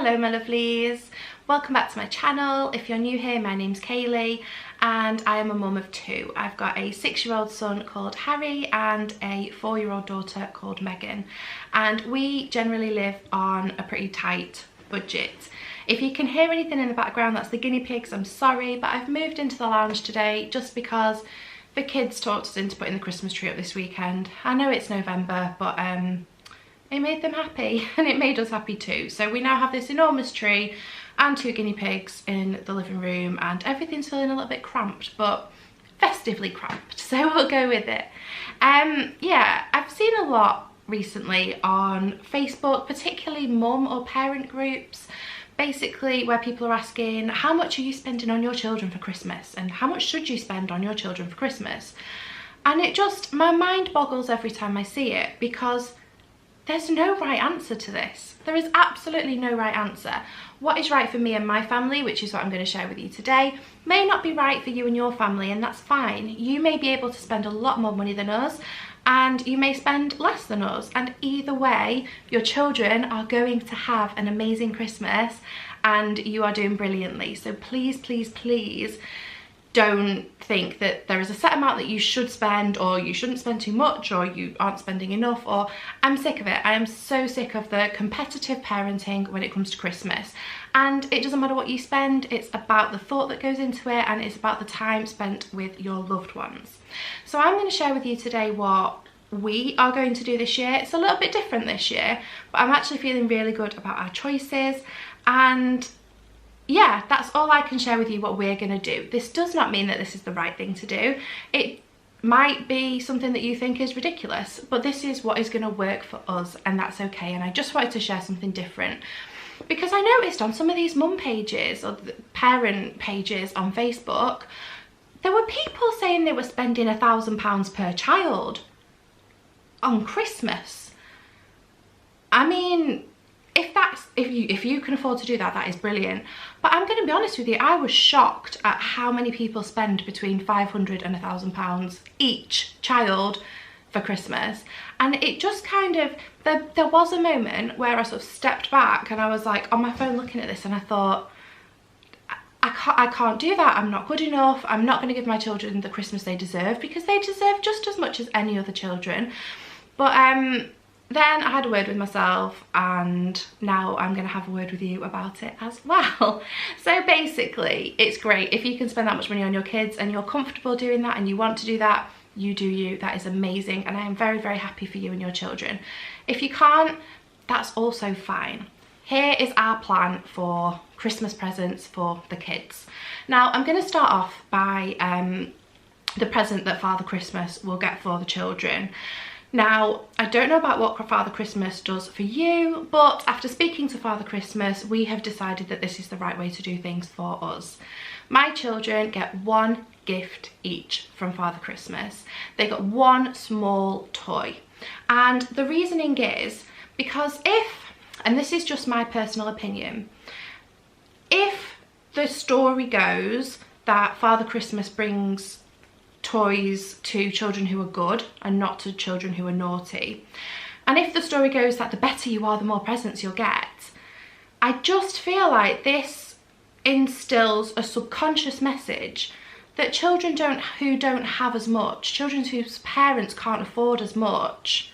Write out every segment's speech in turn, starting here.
Hello my lovelies, welcome back to my channel. If you're new here, my name's Kaylee and I am a mum of two. I've got a 6-year-old son called Harry and a 4-year-old daughter called Megan, and we generally live on a pretty tight budget. If you can hear anything in the background, that's the guinea pigs. I'm sorry, but I've moved into the lounge today just because the kids talked us into putting the Christmas tree up this weekend. I know it's November, but it made them happy and it made us happy too. So we now have this enormous tree and 2 guinea pigs in the living room, and everything's feeling a little bit cramped, but festively cramped, so we'll go with it. Yeah, I've seen a lot recently on Facebook, particularly mum or parent groups, basically where people are asking, how much are you spending on your children for Christmas, and how much should you spend on your children for Christmas? And it just, my mind boggles every time I see it, because there's no right answer to this. There is absolutely no right answer. What is right for me and my family, which is what I'm going to share with you today, may not be right for you and your family, and that's fine. You may be able to spend a lot more money than us, and you may spend less than us, and either way your children are going to have an amazing Christmas and you are doing brilliantly. So please, please, please don't think that there is a set amount that you should spend, or you shouldn't spend too much, or you aren't spending enough, or I'm sick of it. I am so sick of the competitive parenting when it comes to Christmas. And it doesn't matter what you spend, it's about the thought that goes into it, and it's about the time spent with your loved ones. So I'm going to share with you today what we are going to do this year. It's a little bit different this year, but I'm actually feeling really good about our choices. And yeah, that's all I can share with you what we're going to do. This does not mean that this is the right thing to do. It might be something that you think is ridiculous, but this is what is going to work for us, and that's okay. And I just wanted to share something different, because I noticed on some of these mum pages or the parent pages on Facebook, there were people saying they were spending £1,000 per child on Christmas. I mean, if you can afford to do that, that is brilliant. But I'm going to be honest with you, I was shocked at how many people spend between £500 and £1,000 each child for Christmas. And it just kind of, there was a moment where I sort of stepped back and I was like on my phone looking at this, and I thought, I can't do that. I'm not good enough. I'm not going to give my children the Christmas they deserve, because they deserve just as much as any other children. But then I had a word with myself, and now I'm going to have a word with you about it as well. So basically, it's great if you can spend that much money on your kids and you're comfortable doing that and you want to do that. You do you. That is amazing, and I am very, very happy for you and your children. If you can't, that's also fine. Here is our plan for Christmas presents for the kids. Now, I'm going to start off by the present that Father Christmas will get for the children. Now, I don't know about what Father Christmas does for you, but after speaking to Father Christmas, we have decided that this is the right way to do things for us. My children get one gift each from Father Christmas. They got one small toy. And the reasoning is because and this is just my personal opinion, if the story goes that Father Christmas brings toys to children who are good and not to children who are naughty, and if the story goes that the better you are, the more presents you'll get, I just feel like this instills a subconscious message that children who don't have as much, children whose parents can't afford as much,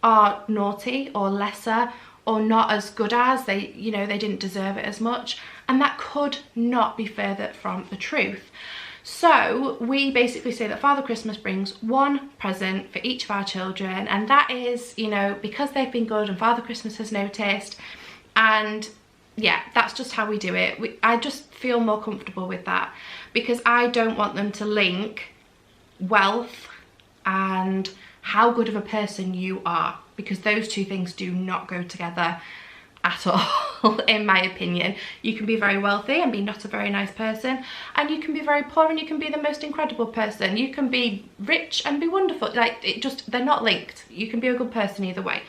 are naughty or lesser or not as good as they didn't deserve it as much. And that could not be further from the truth. So we basically say that Father Christmas brings one present for each of our children, and that is, because they've been good and Father Christmas has noticed. And yeah, that's just how we do it. I just feel more comfortable with that, because I don't want them to link wealth and how good of a person you are, because those two things do not go together at all, in my opinion. You can be very wealthy and be not a very nice person, and you can be very poor and you can be the most incredible person. You can be rich and be wonderful. Like, they're not linked. You can be a good person either way.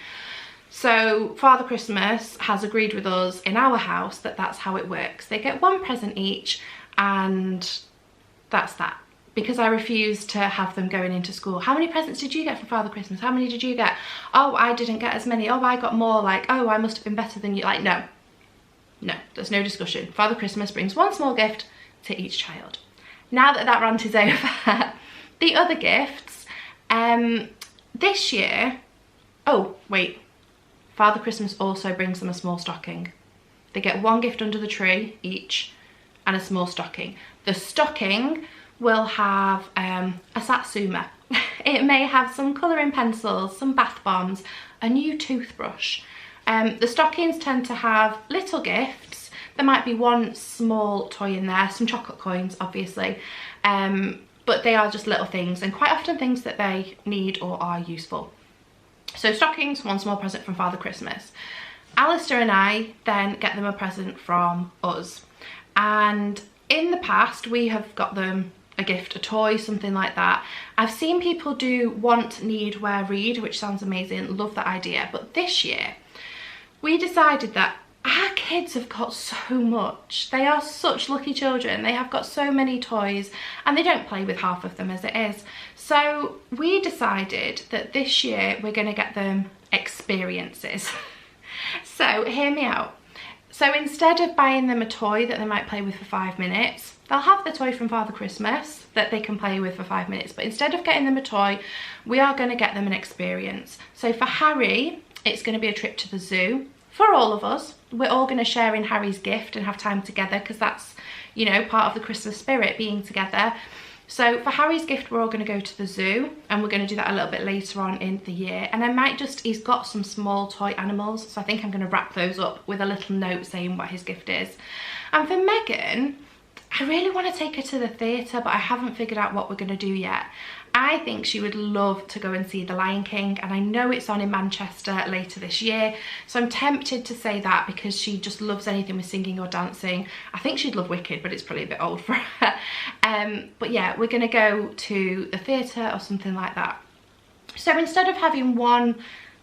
So Father Christmas has agreed with us in our house that that's how it works. They get one present each, and that's that. Because I refuse to have them going into school. How many presents did you get for Father Christmas? How many did you get? Oh, I didn't get as many. Oh, I got more. Like, oh, I must have been better than you. Like, no. No, there's no discussion. Father Christmas brings one small gift to each child. Now that that rant is over, the other gifts, this year, oh wait, Father Christmas also brings them a small stocking. They get one gift under the tree each and a small stocking. The stocking will have a satsuma. It may have some colouring pencils, some bath bombs, a new toothbrush. The stockings tend to have little gifts. There might be one small toy in there, some chocolate coins obviously, but they are just little things and quite often things that they need or are useful. So stockings, one small present from Father Christmas. Alistair and I then get them a present from us, and in the past we have got them a gift, a toy, something like that. I've seen people do want, need, wear, read, which sounds amazing, love that idea, but this year we decided that our kids have got so much. They are such lucky children. They have got so many toys and they don't play with half of them as it is. So we decided that this year we're going to get them experiences. So hear me out. So instead of buying them a toy that they might play with for 5 minutes, they'll have the toy from Father Christmas that they can play with for 5 minutes. But instead of getting them a toy, we are going to get them an experience. So for Harry, it's going to be a trip to the zoo. For all of us, we're all going to share in Harry's gift and have time together, because that's, you know, part of the Christmas spirit, being together. So for Harry's gift, we're all going to go to the zoo, and we're going to do that a little bit later on in the year. And I might just, he's got some small toy animals, so I think I'm going to wrap those up with a little note saying what his gift is. And for Megan, I really want to take her to the theatre, but I haven't figured out what we're going to do yet. I think she would love to go and see The Lion King, and I know it's on in Manchester later this year, so I'm tempted to say that because she just loves anything with singing or dancing. I think she'd love Wicked, but it's probably a bit old for her. But yeah, we're going to go to the theatre or something like that. So instead of having one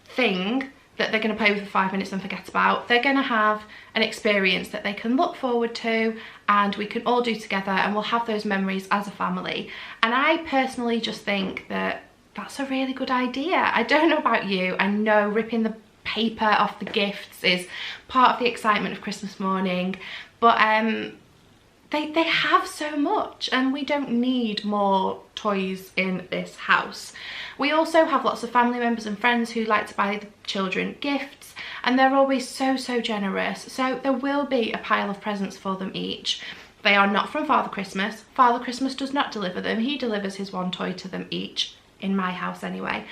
thing that they're going to play with for 5 minutes and forget about, they're going to have an experience that they can look forward to and we can all do together, and we'll have those memories as a family. And I personally just think that that's a really good idea. I don't know about you, I know ripping the paper off the gifts is part of the excitement of Christmas morning, but they have so much and we don't need more toys in this house. We also have lots of family members and friends who like to buy the children gifts, and they're always so generous, so there will be a pile of presents for them each. They are not from Father Christmas. Father Christmas does not deliver them. He delivers his one toy to them each, in my house anyway.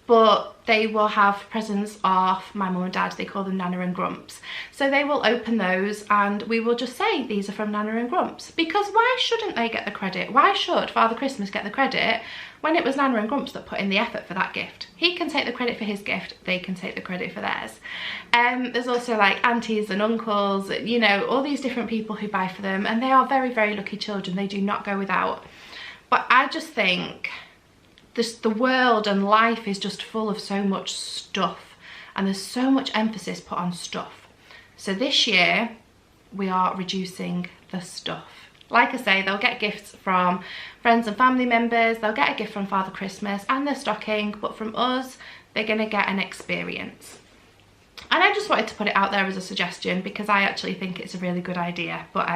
But they will have presents off my mum and dad. They call them Nana and Grumps. So they will open those and we will just say these are from Nana and Grumps, because why shouldn't they get the credit? Why should Father Christmas get the credit when it was Nana and Grumps that put in the effort for that gift? He can take the credit for his gift, they can take the credit for theirs. There's also like aunties and uncles, you know, all these different people who buy for them, and they are very lucky children. They do not go without. But I just think the world and life is just full of so much stuff, and there's so much emphasis put on stuff. So this year we are reducing the stuff. Like I say, they'll get gifts from friends and family members, they'll get a gift from Father Christmas and their stocking, but from us they're going to get an experience. And I just wanted to put it out there as a suggestion because I actually think it's a really good idea, but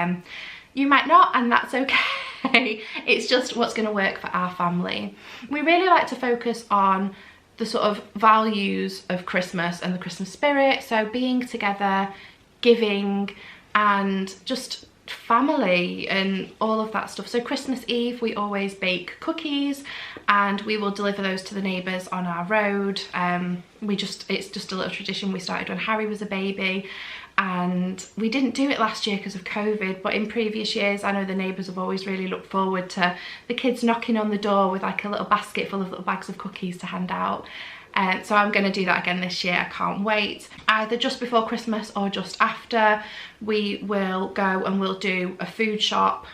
you might not, and that's okay. It's just what's going to work for our family. We really like to focus on the sort of values of Christmas and the Christmas spirit, so being together, giving, and just family and all of that stuff. So Christmas Eve we always bake cookies and we will deliver those to the neighbours on our road. It's just a little tradition we started when Harry was a baby, and we didn't do it last year because of COVID, but in previous years I know the neighbours have always really looked forward to the kids knocking on the door with like a little basket full of little bags of cookies to hand out. So I'm going to do that again this year. I can't wait. Either just before Christmas or just after, we will go and we'll do a food shop.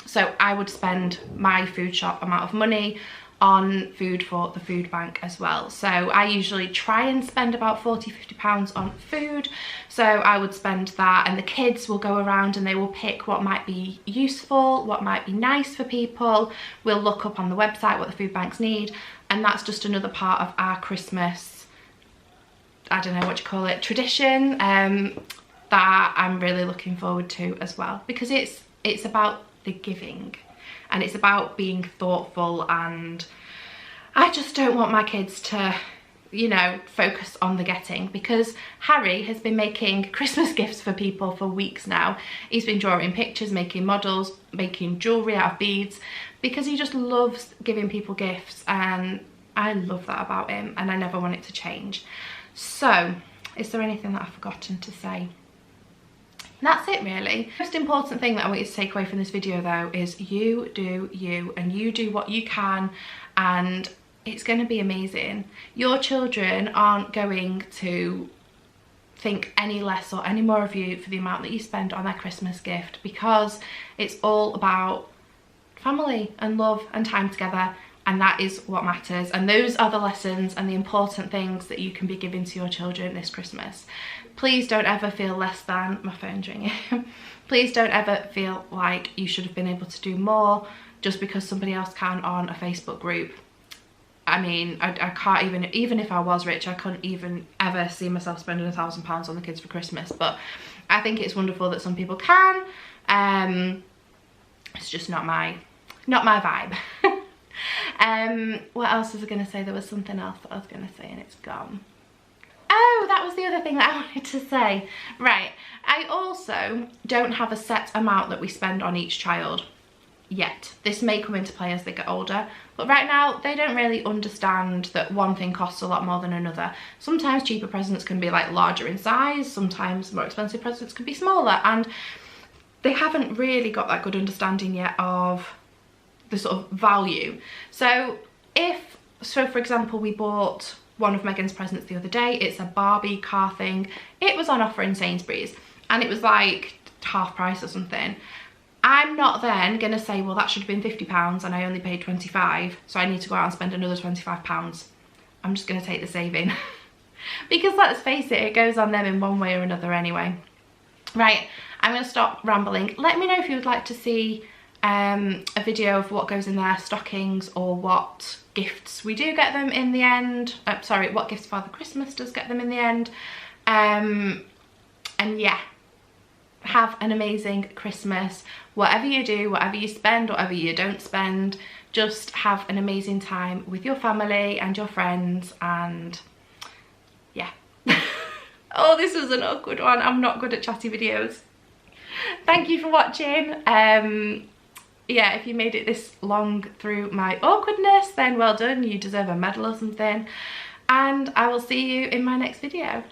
So I would spend my food shop amount of money on food for the food bank as well. So I usually try and spend about £40–50 on food. So I would spend that, and the kids will go around and they will pick what might be useful, what might be nice for people. We'll look up on the website what the food banks need, and that's just another part of our Christmas I don't know what you call it, tradition that I'm really looking forward to as well, because it's about the giving and it's about being thoughtful, and I just don't want my kids to, you know, focus on the getting, because Harry has been making Christmas gifts for people for weeks now. He's been drawing pictures, making models, making jewellery out of beads, because he just loves giving people gifts, and I love that about him and I never want it to change. So, is there anything that I've forgotten to say? That's it really. The most important thing that I want you to take away from this video though is you do you, and you do what you can, and it's going to be amazing. Your children aren't going to think any less or any more of you for the amount that you spend on their Christmas gift, because it's all about family and love and time together, and that is what matters. And those are the lessons and the important things that you can be giving to your children this Christmas. Please don't ever feel less than. My phone's ringing. Please don't ever feel like you should have been able to do more just because somebody else can on a Facebook group. I mean, I can't even if I was rich, I couldn't even ever see myself spending £1,000 on the kids for Christmas. But I think it's wonderful that some people can. It's just not my vibe. What else was I going to say? There was something else that I was going to say and it's gone. Oh, that was the other thing that I wanted to say. Right, I also don't have a set amount that we spend on each child yet. This may come into play as they get older, but right now they don't really understand that one thing costs a lot more than another. Sometimes cheaper presents can be like larger in size, sometimes more expensive presents can be smaller, and they haven't really got that good understanding yet of the sort of value. So for example, we bought one of Megan's presents the other day. It's a Barbie car thing. It was on offer in Sainsbury's and it was like half price or something. I'm not then gonna say, well, that should have been £50 and I only paid 25, so I need to go out and spend another £25. I'm just gonna take the saving. Because let's face it goes on them in one way or another anyway. Right, I'm gonna stop rambling. Let me know if you would like to see a video of what goes in their stockings, or what gifts we do get them in the end. Sorry, what gifts Father Christmas does get them in the end. And yeah, have an amazing Christmas. Whatever you do, whatever you spend, whatever you don't spend, just have an amazing time with your family and your friends, and yeah. Oh, this was an awkward one. I'm not good at chatty videos. Thank you for watching. Yeah, if you made it this long through my awkwardness, then well done. You deserve a medal or something. And I will see you in my next video.